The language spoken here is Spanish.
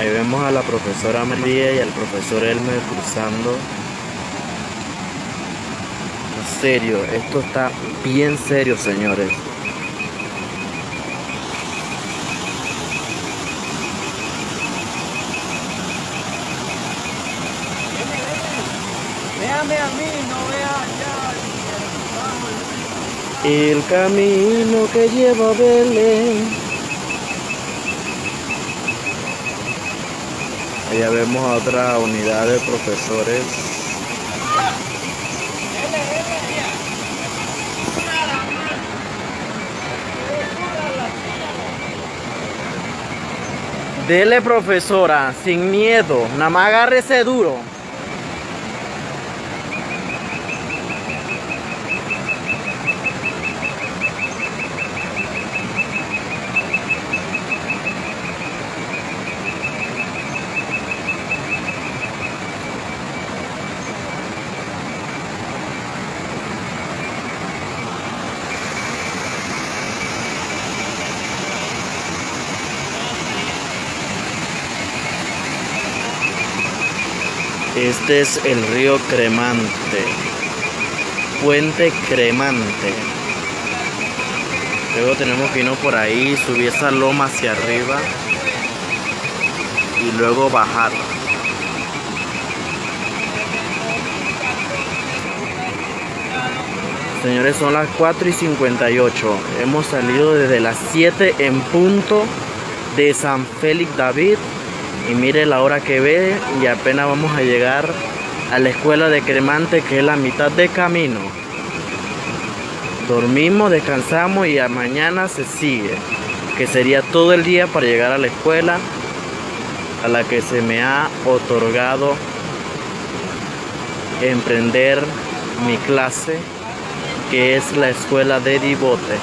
Ahí vemos a la profesora María y al profesor Elmer cruzando. En serio, esto está bien serio, señores. Véame a mí, no vea allá. El camino que lleva a Belén. Allá vemos a otra unidad de profesores. Dele, profesora, sin miedo, nada más agárrese duro. Este es el río Cremante, Puente Cremante. Luego tenemos que irnos por ahí, subir esa loma hacia arriba y luego bajar. Señores, son las 4:58. Hemos salido desde las 7 en punto de San Félix David. Y mire la hora que ve y apenas vamos a llegar a la escuela de Cremante, que es la mitad de camino. Dormimos, descansamos y a mañana se sigue, que sería todo el día para llegar a la escuela a la que se me ha otorgado emprender mi clase, que es la escuela de Divote.